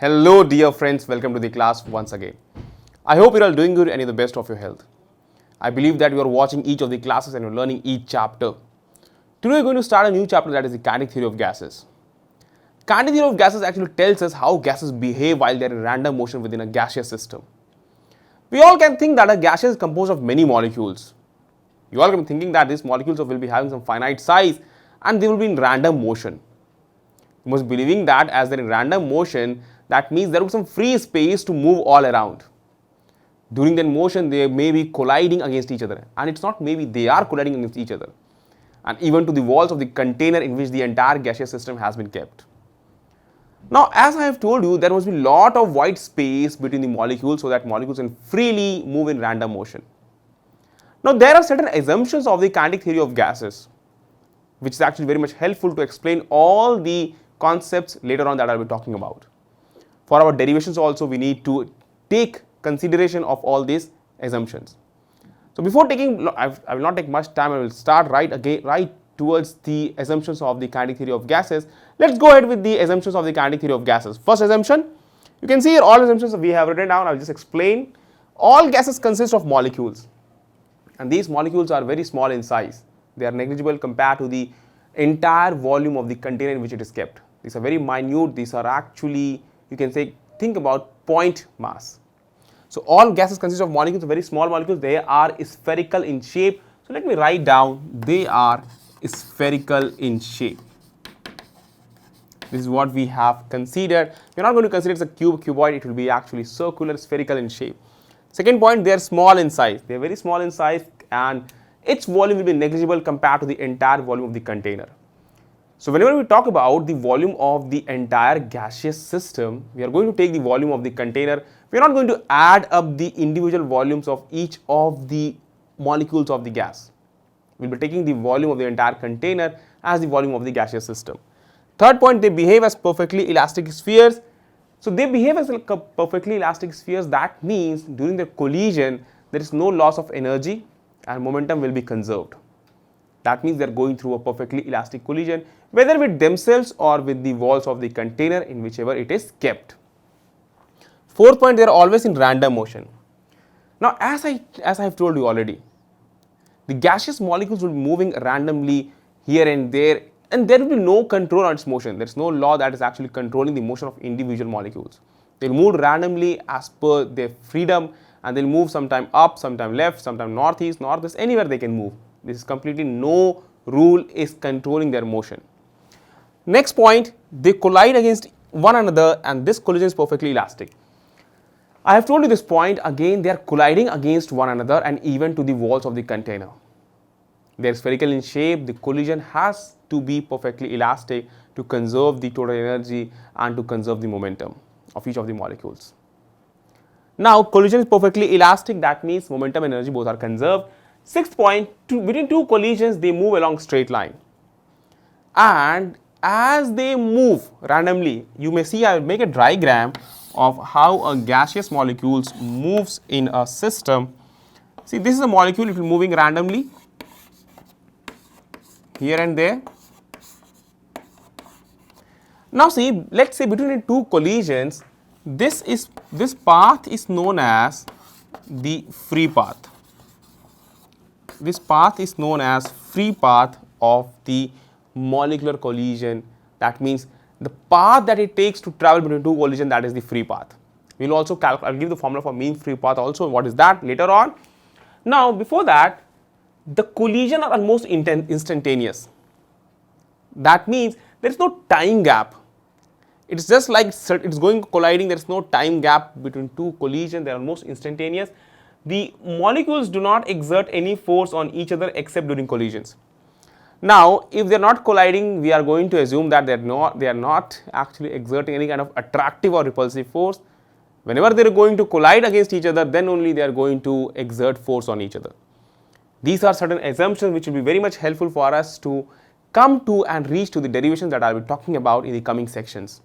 Hello dear friends, welcome to the class once again. I hope you're all doing good and you're the best of your health. I believe that you are watching each of the classes and you're learning each chapter. Today we're going to start a new chapter, that is the kinetic theory of gases. Kinetic theory of gases actually tells us how gases behave while they're in random motion within a gaseous system. We all can think that a gas is composed of many molecules. You all can be thinking that these molecules will be having some finite size and they will be in random motion. You must be believing that as they're in random motion, that means there will be some free space to move all around. During that motion, they may be colliding against each other, and it's not maybe, they are colliding against each other, and even to the walls of the container in which the entire gaseous system has been kept. Now, as I have told you, there must be a lot of white space between the molecules so that molecules can freely move in random motion. Now, there are certain assumptions of the kinetic theory of gases, which is actually very much helpful to explain all the concepts later on that I will be talking about. For our derivations also, we need to take consideration of all these assumptions. So before taking, I will not take much time, I will start right towards the assumptions of the kinetic theory of gases. Let's go ahead with the assumptions of the kinetic theory of gases. First assumption, you can see here all assumptions we have written down. I will just explain. All gases consist of molecules, and these molecules are very small in size. They are negligible compared to the entire volume of the container in which it is kept. These are very minute. These are actually, you can say, think about point mass. So all gases consist of molecules, very small molecules. They are spherical in shape. So let me write down, they are spherical in shape. This is what we have considered. We are not going to consider it's a cuboid. It will be actually circular, spherical in shape. Second point, they are small in size. They are very small in size, and its volume will be negligible compared to the entire volume of the container. So whenever we talk about the volume of the entire gaseous system, we are going to take the volume of the container. We are not going to add up the individual volumes of each of the molecules of the gas. We will be taking the volume of the entire container as the volume of the gaseous system. Third point, they behave as perfectly elastic spheres. So they behave as perfectly elastic spheres. That means during the collision, there is no loss of energy and momentum will be conserved. That means they are going through a perfectly elastic collision, whether with themselves or with the walls of the container in whichever it is kept. Fourth point, they are always in random motion. Now, as I have told you already, the gaseous molecules will be moving randomly here and there will be no control on its motion. There is no law that is actually controlling the motion of individual molecules. They will move randomly as per their freedom, and they will move sometime up, sometime left, sometime northeast, northwest, anywhere they can move. This is completely no rule is controlling their motion. Next point, they collide against one another, and this collision is perfectly elastic. I have told you this point again, they are colliding against one another and even to the walls of the container. They are spherical in shape. The collision has to be perfectly elastic to conserve the total energy and to conserve the momentum of each of the molecules. Now, collision is perfectly elastic. That means momentum and energy both are conserved. Sixth point, between two collisions, they move along straight line. And as they move randomly, you may see, I will make a diagram of how a gaseous molecules moves in a system. See, this is a molecule, it will be moving randomly here and there. Now see, let's say between two collisions, this path is known as the free path. This path is known as free path of the molecular collision. That means the path that it takes to travel between two collisions, that is the free path. We will also calculate, I will give the formula for mean free path also. What is that later on? Now, before that, the collision are almost instantaneous. That means there is no time gap. It is just like it is going colliding. There is no time gap between two collisions. They are almost instantaneous. The molecules do not exert any force on each other except during collisions. Now, if they are not colliding, we are going to assume that they are not actually exerting any kind of attractive or repulsive force. Whenever they are going to collide against each other, then only they are going to exert force on each other. These are certain assumptions which will be very much helpful for us to come to and reach to the derivations that I will be talking about in the coming sections.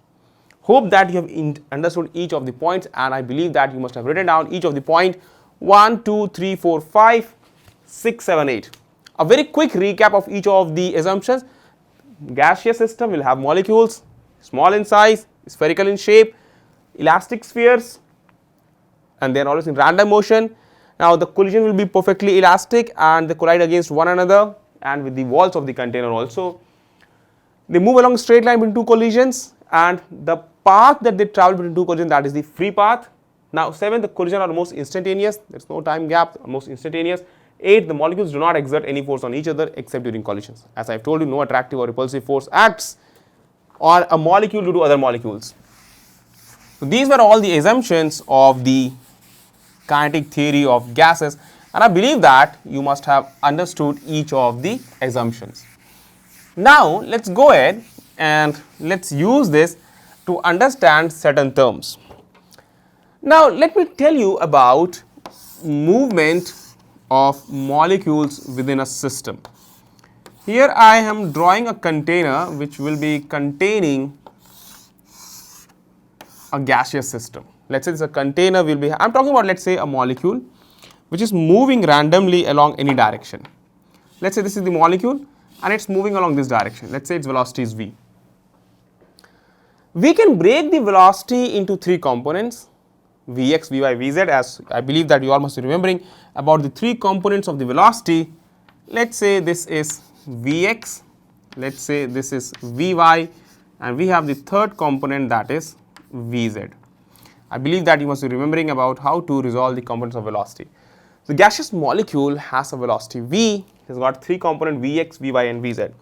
Hope that you have understood each of the points, and I believe that you must have written down each of the point 1, 2, 3, 4, 5, 6, 7, 8. A very quick recap of each of the assumptions. Gaseous system will have molecules, small in size, spherical in shape. elastic spheres and they are always in random motion. Now the collision will be perfectly elastic and they collide against one another and with the walls of the container also. They move along a straight line between two collisions and the path that they travel between two collisions, that is the free path. Now 7, the collision are almost instantaneous, there is no time gap, almost instantaneous. 8, the molecules do not exert any force on each other except during collisions. As I have told you, no attractive or repulsive force acts on a molecule due to other molecules. So these were all the assumptions of the kinetic theory of gases, and I believe that you must have understood each of the assumptions. Now let's go ahead and let's use this to understand certain terms. Now let me tell you about movement of molecules within a system. Here I am drawing a container which will be containing a gaseous system. Let's say this is a container will be, I am talking about, let's say, a molecule which is moving randomly along any direction. Let's say this is the molecule and it's moving along this direction. Let's say its velocity is v. We can break the velocity into 3 components, vx, vy, vz, as I believe that you all must be remembering about the 3 components of the velocity. Let's say this is vx, let's say this is vy, and we have the third component, that is vz. I believe that you must be remembering about how to resolve the components of velocity. The gaseous molecule has a velocity v, it has got 3 components, vx, vy and vz.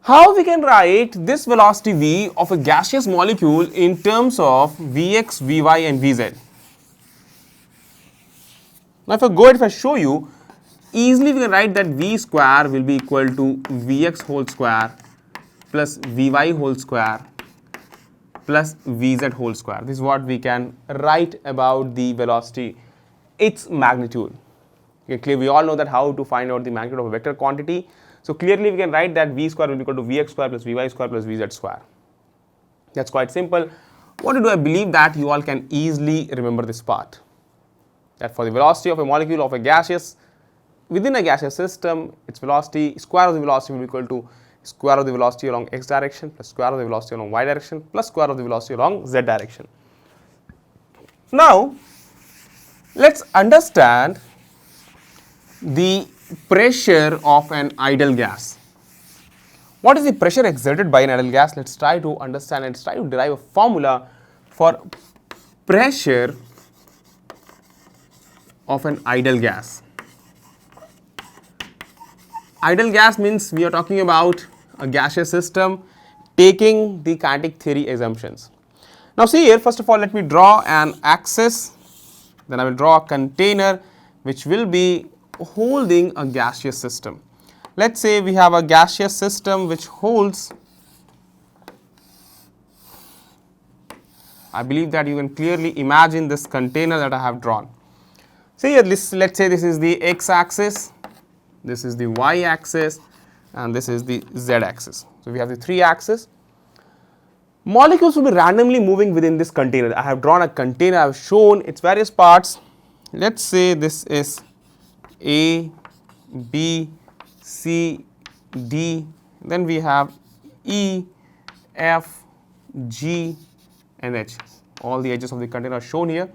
How we can write this velocity v of a gaseous molecule in terms of vx, vy and vz? Now if I go ahead, if I show you, easily we can write that v square will be equal to vx whole square plus vy whole square plus vz whole square. This is what we can write about the velocity, its magnitude. Okay, clearly we all know that how to find out the magnitude of a vector quantity. So clearly we can write that v square will be equal to vx square plus vy square plus vz square. That's quite simple. What to do? I believe that you all can easily remember this part. That for the velocity of a molecule of a gaseous, within a gaseous system, its velocity, square of the velocity will be equal to square of the velocity along x direction plus square of the velocity along y direction plus square of the velocity along z direction. Now let's understand the pressure of an ideal gas. What is the pressure exerted by an ideal gas? Let's try to understand and try to derive a formula for pressure of an ideal gas. Ideal gas means we are talking about a gaseous system taking the kinetic theory assumptions. Now see here, first of all let me draw an axis, then I will draw a container which will be holding a gaseous system. Let's say we have a gaseous system which holds, I believe that you can clearly imagine this container that I have drawn. See here, let's say this is the x axis, this is the y axis and this is the z axis. So we have the 3 axes. Molecules will be randomly moving within this container. I have drawn a container, I have shown its various parts. Let's say this is A, B, C, D, then we have E, F, G and H. All the edges of the container are shown here.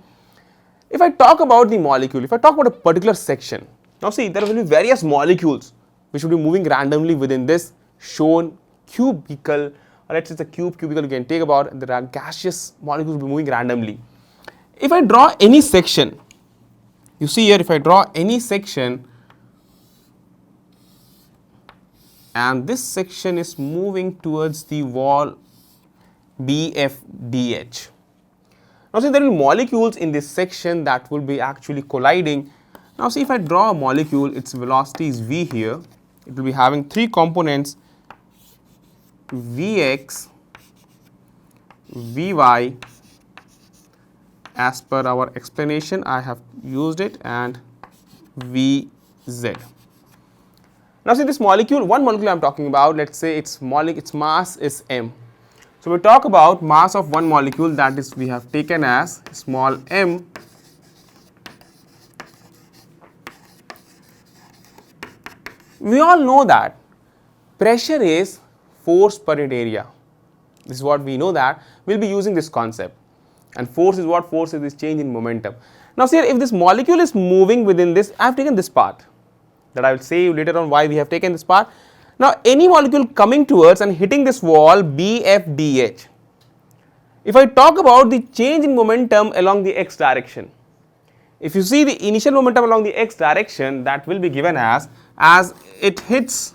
If I talk about the molecule, if I talk about a particular section, now see there will be various molecules which will be moving randomly within this shown cubicle, or let's say it's a cubicle you can take about, there are gaseous molecules will be moving randomly. If I draw any section, you see here, if I draw any section and this section is moving towards the wall BFDH. Now see there will be molecules in this section that will be actually colliding. Now see if I draw a molecule, its velocity is v here, it will be having 3 components, Vx, Vy, as per our explanation I have used it, and Vz. Now see this molecule, one molecule I am talking about, let's say its mass is m. So we talk about mass of one molecule, that is we have taken as small m. We all know that pressure is force per unit area. This is what we know, that we will be using this concept. And force is what? Force is this change in momentum. Now see here, if this molecule is moving within this, I have taken this part, that I will say you later on why we have taken this part. Now any molecule coming towards and hitting this wall BFDH, if I talk about the change in momentum along the x direction, if you see the initial momentum along the x direction, that will be given as it hits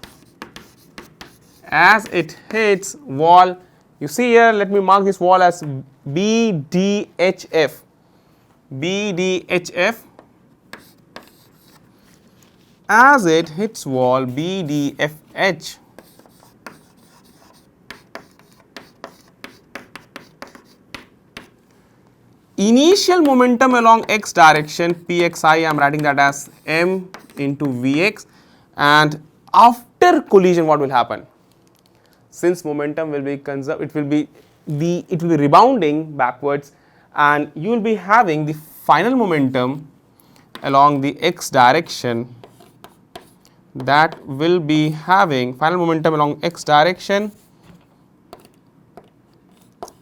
wall. You see here, let me mark this wall as BDHF. As it hits wall BDFH, initial momentum along x direction Pxi, I am writing that as m into Vx, and after collision what will happen? Since momentum will be conserved, it will be rebounding backwards, and you will be having the final momentum along the x direction, that will be having final momentum along x direction,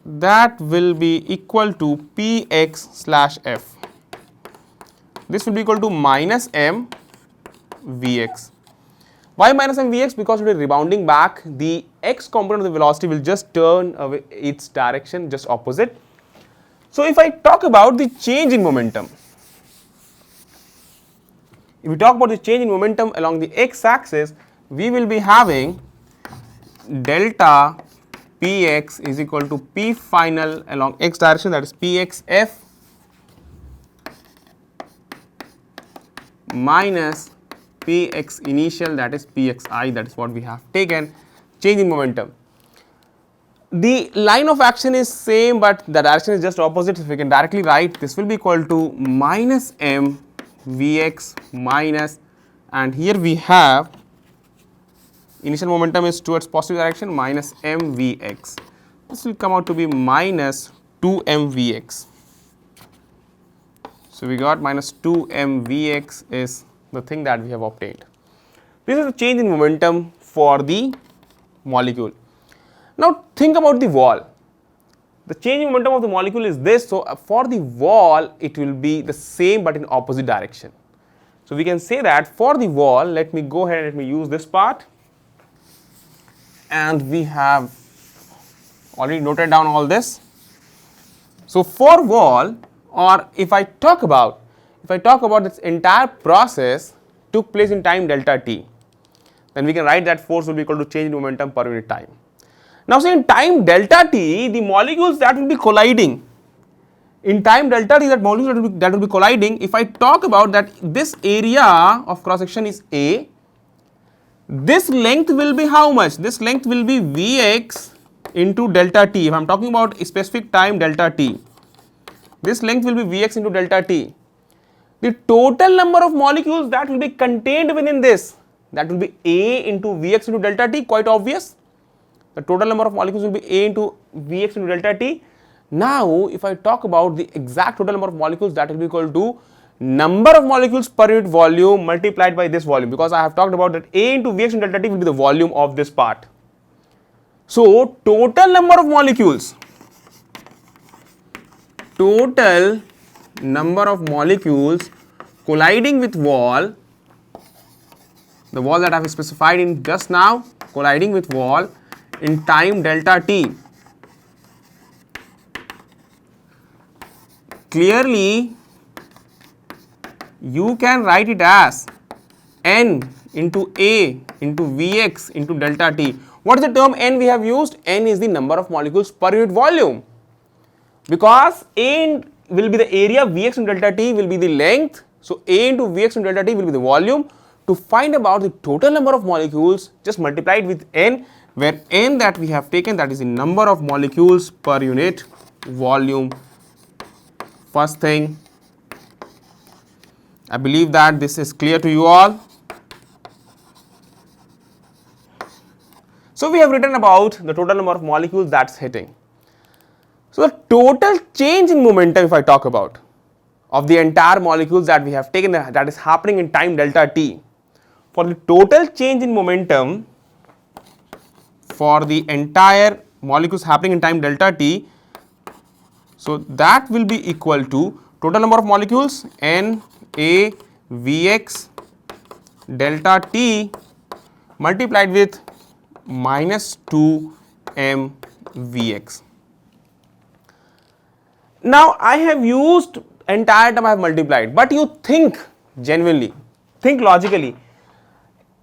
that will be equal to Px slash f. This will be equal to minus m Vx. Why minus m Vx? Because it will be rebounding back, the x component of the velocity will just turn away its direction, just opposite. So if I talk about the change in momentum, if we talk about the change in momentum along the x axis, we will be having delta Px is equal to P final along x direction, that is Pxf minus Px initial, that is Pxi, that is what we have taken, change in momentum. The line of action is same, but the direction is just opposite. If we can directly write, this will be equal to minus m Vx minus, and here we have initial momentum is towards positive direction, minus m Vx. This will come out to be minus 2m Vx. So we got minus 2m Vx is the thing that we have obtained. This is the change in momentum for the molecule. Now think about the wall. The change in momentum of the molecule is this. So for the wall, it will be the same but in opposite direction. So we can say that for the wall, let me go ahead and let me use this part, and we have already noted down all this. So for wall, or if I talk about this entire process took place in time delta t, then we can write that force will be equal to change in momentum per unit time. Now say in time delta t, the molecules that will be colliding, in time delta t, that molecules that will be colliding, if I talk about that, this area of cross section is A, this length will be how much? This length will be Vx into delta t. If I am talking about a specific time delta t, this length will be Vx into delta t. The total number of molecules that will be contained within this, that will be A into Vx into delta t, quite obvious. The total number of molecules will be A into Vx into delta t. Now if I talk about the exact total number of molecules, that will be equal to number of molecules per unit volume multiplied by this volume, because I have talked about that A into Vx into delta t will be the volume of this part. So total number of molecules colliding with wall, the wall that I have specified in just now, colliding with wall in time delta t, clearly you can write it as n into A into Vx into delta t. What is the term n we have used? N is the number of molecules per unit volume, because A will be the area, Vx into delta t will be the length. So A into Vx into delta t will be the volume. To find about the total number of molecules, just multiplied with n, where n that we have taken, that is the number of molecules per unit volume. First thing, I believe that this is clear to you all. So we have written about the total number of molecules that's hitting. So the total change in momentum, if I talk about, of the entire molecules that we have taken, that is happening in time delta t, for the total change in momentum for the entire molecules happening in time delta t, So that will be equal to total number of molecules N A Vx delta T multiplied with minus 2 m Vx. Now I have used entire term I have multiplied, but you think genuinely, think logically,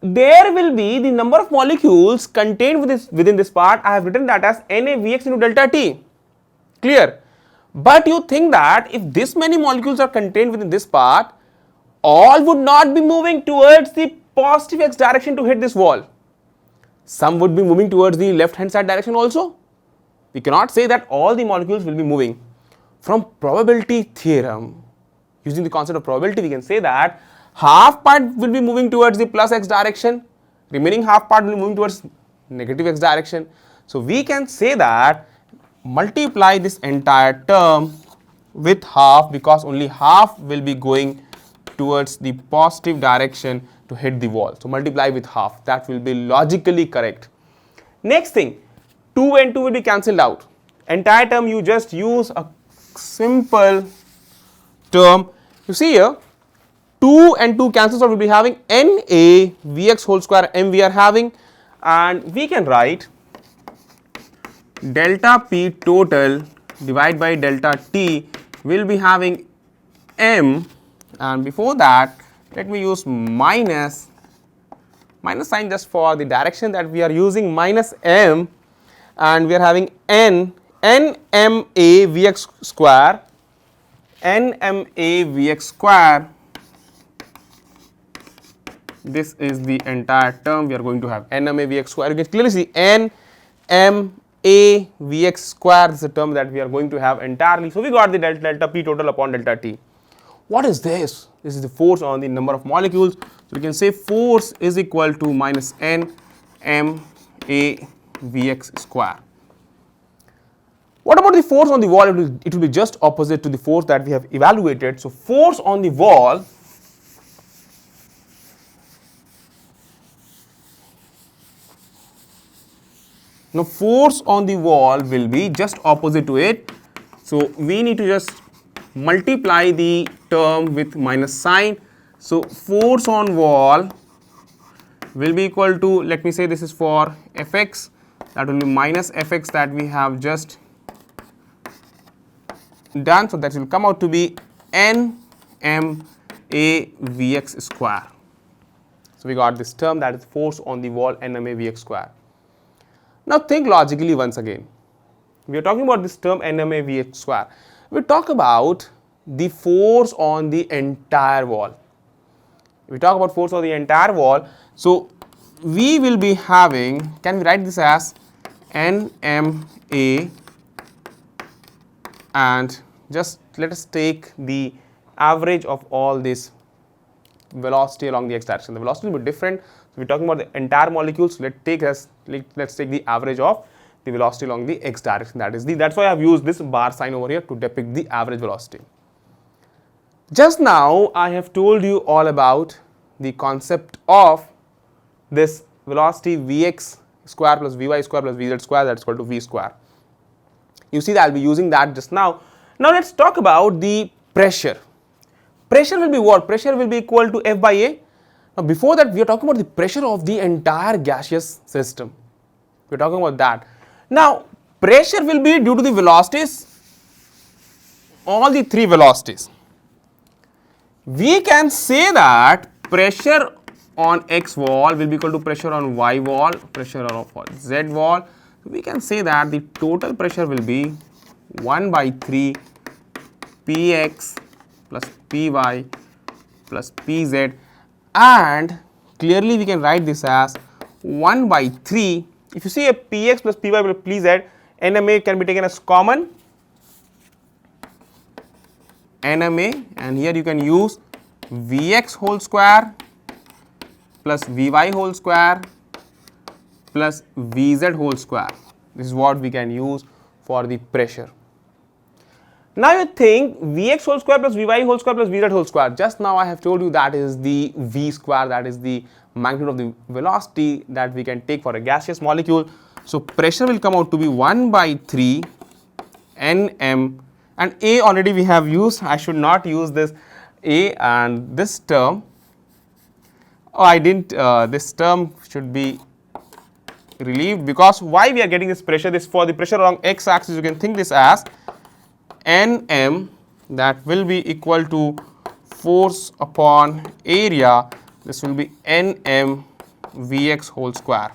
there will be the number of molecules contained within this part. I have written that as NaVx into delta T, clear. But you think that if this many molecules are contained within this part, all would not be moving towards the positive x direction to hit this wall. Some would be moving towards the left hand side direction also. We cannot say that all the molecules will be moving. From probability theorem, using the concept of probability, we can say that half part will be moving towards the plus x direction, remaining half part will be moving towards negative x direction. So we can say that multiply this entire term with half, because only half will be going towards the positive direction to hit the wall. So multiply with half, that will be logically correct. Next thing, 2 and 2 will be cancelled out. Entire term you just use a simple term. You see here, 2 and 2 cancels out, will be having Na Vx whole square m we are having, and we can write delta P total divided by delta T will be having m, and before that let me use minus sign just for the direction that we are using, minus m, and we are having nma Vx square, nma Vx square. This is the entire term we are going to have, nma Vx square. You can clearly see nma Vx square is the term that we are going to have entirely. So we got the delta P total upon delta T. What is this? This is the force on the number of molecules. So we can say force is equal to minus nma Vx square. What about the force on the wall? It will be just opposite to the force that we have evaluated. So force on the wall will be just opposite to it. So we need to just multiply the term with minus sign. So force on wall will be equal to, let me say this is for Fx, that will be minus Fx that we have just done. So that will come out to be nma Vx square. So we got this term, that is force on the wall, nma Vx square. Now think logically once again. We are talking about this term nma Vx square. We talk about the force on the entire wall. We talk about force on the entire wall. So we will be having, can we write this as nma, and just let us take the average of all this velocity along the x direction. The velocity will be different. So we're talking about the entire molecules. Let's take the average of the velocity along the x direction. That's why I have used this bar sign over here to depict the average velocity. Just now I have told you all about the concept of this velocity Vx square plus Vy square plus Vz square, that's equal to V square. You see that I'll be using that just now. Now let's talk about the pressure. Pressure will be what? Pressure will be equal to F by A. Now before that we are talking about the pressure of the entire gaseous system. We are talking about that. Now pressure will be due to the velocities, all the three velocities. We can say that pressure on x wall will be equal to pressure on y wall, pressure on z wall. We can say that the total pressure will be 1 by 3 px plus py plus pz, and clearly we can write this as 1 by 3. If you see a px plus py plus pz, nma can be taken as common nma, and here you can use Vx whole square plus Vy whole square plus Vz whole square. This is what we can use for the pressure. Now you think Vx whole square plus Vy whole square plus Vz whole square. Just now I have told you that is the V square, that is the magnitude of the velocity that we can take for a gaseous molecule. So pressure will come out to be 1 by 3 nm and A already we have used. I should not use this A, and this term, oh I didn't, this term should be relieved, because why we are getting this pressure, this for the pressure along x axis, you can think this as Nm, that will be equal to force upon area, this will be Nm Vx whole square.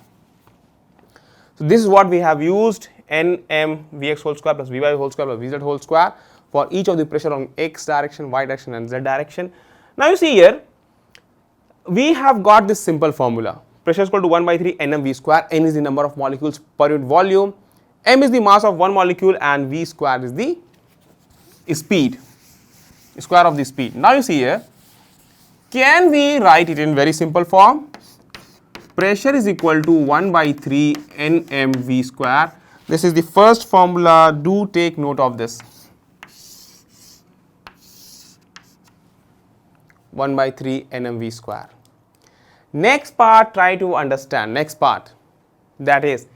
So this is what we have used, Nm Vx whole square plus Vy whole square plus Vz whole square for each of the pressure along x direction, y direction and z direction. Now you see here, we have got this simple formula. Pressure is equal to 1 by 3 Nm V square. N is the number of molecules per unit volume. M is the mass of one molecule and V square is the speed, square of the speed. Now you see here, can we write it in very simple form? Pressure is equal to 1 by 3 Nm V square. This is the first formula. Do take note of this. 1 by 3 Nm V square. Next part, try to understand. Next part, that is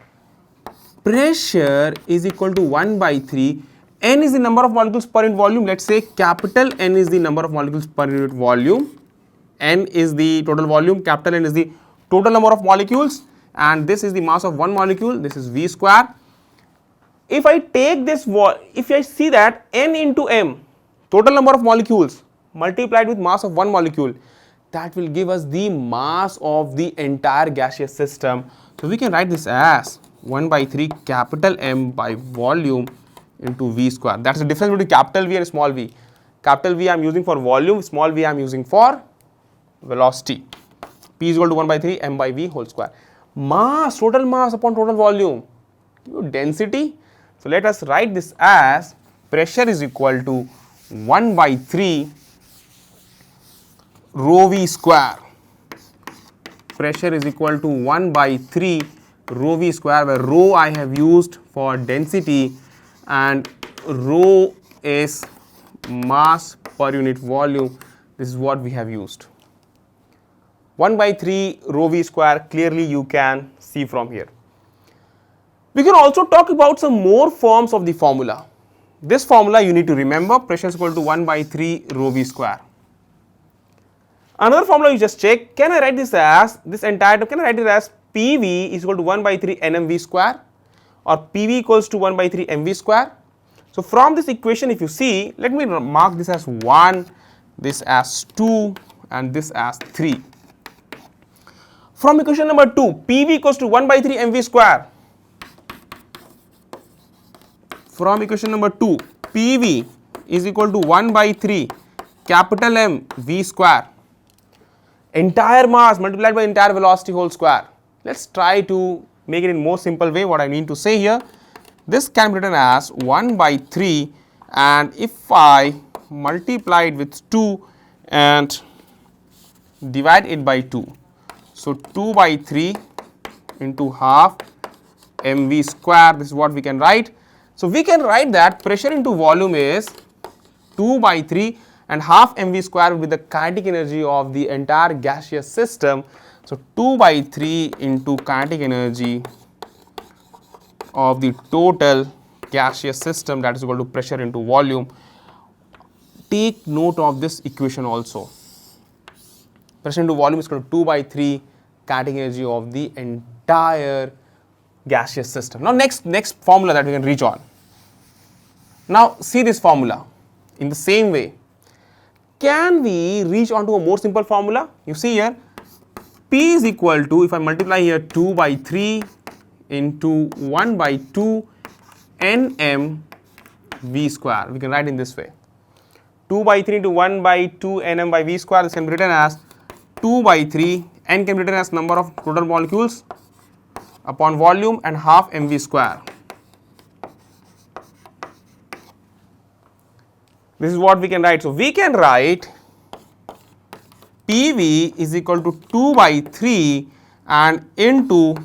pressure is equal to 1 by 3. N is the number of molecules per unit volume. Let's say capital N is the number of molecules per unit volume. N is the total volume. Capital N is the total number of molecules, and this is the mass of one molecule. This is V square. If I take this, if I see that N into M, total number of molecules multiplied with mass of one molecule, that will give us the mass of the entire gaseous system. So we can write this as 1 by 3 capital M by volume into V square. That's the difference between capital V and small v. Capital V I am using for volume, small v I am using for velocity. P is equal to 1 by 3 M by V whole square. Mass, total mass upon total volume, density. So let us write this as pressure is equal to 1 by 3 rho V square. Pressure is equal to 1 by 3 rho V square, where rho I have used for density and rho is mass per unit volume. This is what we have used. 1 by 3 rho V square, clearly you can see from here. We can also talk about some more forms of the formula. This formula you need to remember, pressure is equal to 1 by 3 rho V square. Another formula you just check, can I write this as, this entire term, can I write it as PV is equal to 1 by 3 NmV square, or PV equals to 1 by 3 mV square. So from this equation, if you see, let me mark this as 1, this as 2 and this as 3. From equation number 2, PV equals to 1 by 3 mV square. From equation number 2, PV is equal to 1 by 3 capital M V square. Entire mass multiplied by entire velocity whole square. Let's try to make it in more simple way. What I mean to say here, this can be written as 1 by 3, and if I multiply it with 2 and divide it by 2, so 2 by 3 into half mv square, this is what we can write. So we can write that pressure into volume is 2 by 3 and half mv square will be the kinetic energy of the entire gaseous system. So 2 by 3 into kinetic energy of the total gaseous system, that is equal to pressure into volume. Take note of this equation also. Pressure into volume is equal to 2 by 3 kinetic energy of the entire gaseous system. Now next formula that we can reach on. Now see this formula in the same way. Can we reach on to a more simple formula? You see here, P is equal to, if I multiply here 2 by 3 into 1 by 2 Nm V square. We can write in this way. 2 by 3 into 1 by 2 Nm by V square. This can be written as 2 by 3. N can be written as number of total molecules upon volume and half mv square. This is what we can write. So we can write PV is equal to 2 by 3 and into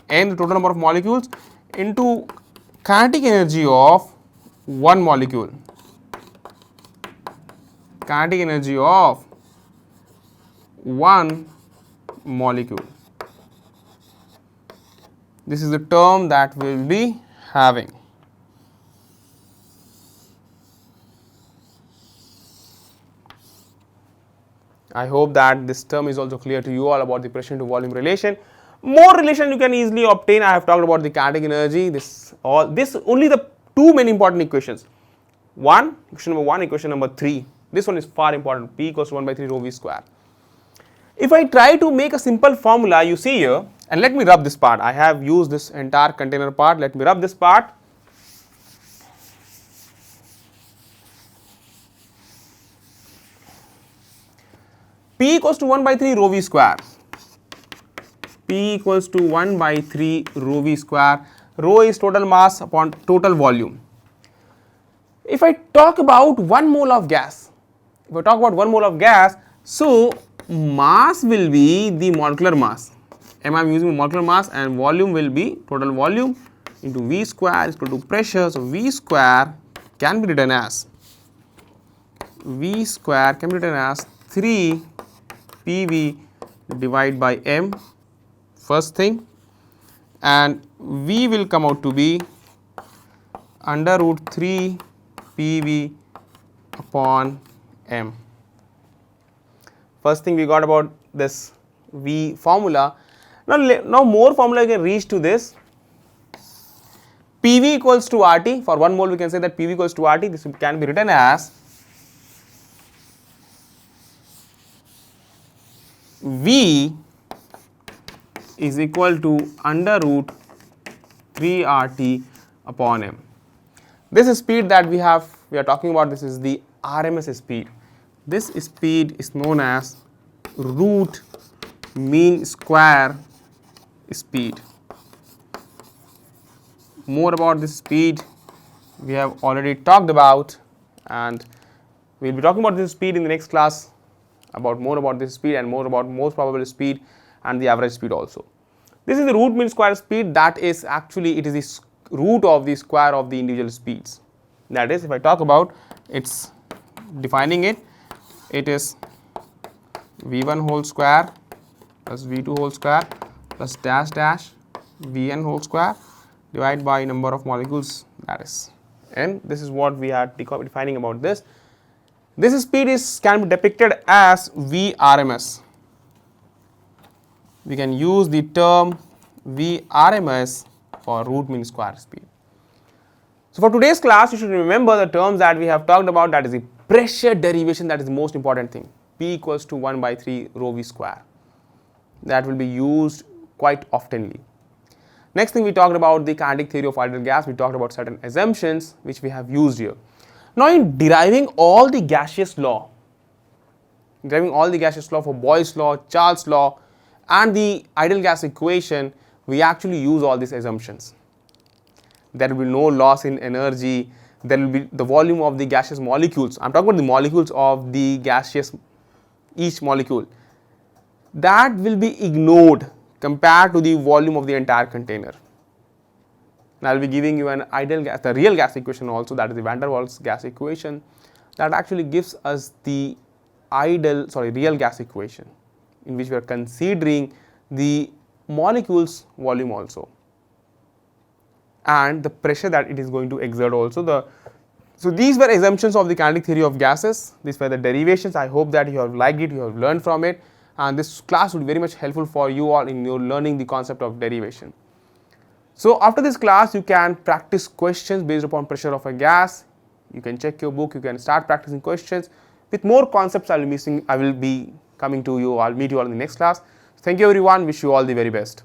N, the total number of molecules, into kinetic energy of one molecule. Kinetic energy of one molecule. This is the term that we will be having. I hope that this term is also clear to you all about the pressure to volume relation. More relation you can easily obtain. I have talked about the kinetic energy. This only the two main important equations. Equation number 1, equation number 3. This one is far important. P equals to 1 by 3 rho v square. If I try to make a simple formula, you see here, and let me rub this part. I have used this entire container part. Let me rub this part. P equals to 1 by 3 rho v square. P equals to 1 by 3 rho v square. Rho is total mass upon total volume. If I talk about 1 mole of gas, so mass will be the molecular mass. I am using molecular mass, and volume will be total volume into V square is equal to pressure. So V square can be written as 3 PV divided by M, first thing, and V will come out to be under root 3 PV upon M. First thing we got about this V formula. Now more formula you can reach to this. PV equals to RT. For 1 mole we can say that PV equals to RT. This can be written as V is equal to under root 3 RT upon M. This is speed that we are talking about. This is the RMS speed. This speed is known as root mean square speed. More about this speed we have already talked about, and we will be talking about this speed in the next class, more about this speed and more about most probable speed and the average speed also. This is the root mean square speed. That is actually, it is the root of the square of the individual speeds. That is, if I talk about its defining it, it is V1 whole square plus V2 whole square plus dash dash Vn whole square divided by number of molecules, that is N. This is what we are defining about this. This speed can be depicted as Vrms. We can use the term Vrms for root mean square speed. So for today's class, you should remember the terms that we have talked about. That is the pressure derivation. That is the most important thing. P equals to 1 by 3 rho v square. That will be used quite oftenly. Next thing, we talked about the kinetic theory of ideal gas. We talked about certain assumptions which we have used here. Now in deriving all the gaseous law for Boyle's law, Charles' law and the ideal gas equation, we actually use all these assumptions. There will be no loss in energy, there will be the volume of the gaseous molecules. I am talking about the molecules of the gaseous, each molecule, that will be ignored compared to the volume of the entire container. And I will be giving you an ideal gas, the real gas equation also, that is the Van der Waals gas equation, that actually gives us the real gas equation, in which we are considering the molecules volume also and the pressure that it is going to exert also. So these were assumptions of the kinetic theory of gases. These were the derivations. I hope that you have liked it, you have learned from it, and this class would be very much helpful for you all in your learning the concept of derivation. So after this class, you can practice questions based upon pressure of a gas. You can check your book, you can start practicing questions. With more concepts I will be coming to you. I'll meet you all in the next class. Thank you everyone, wish you all the very best.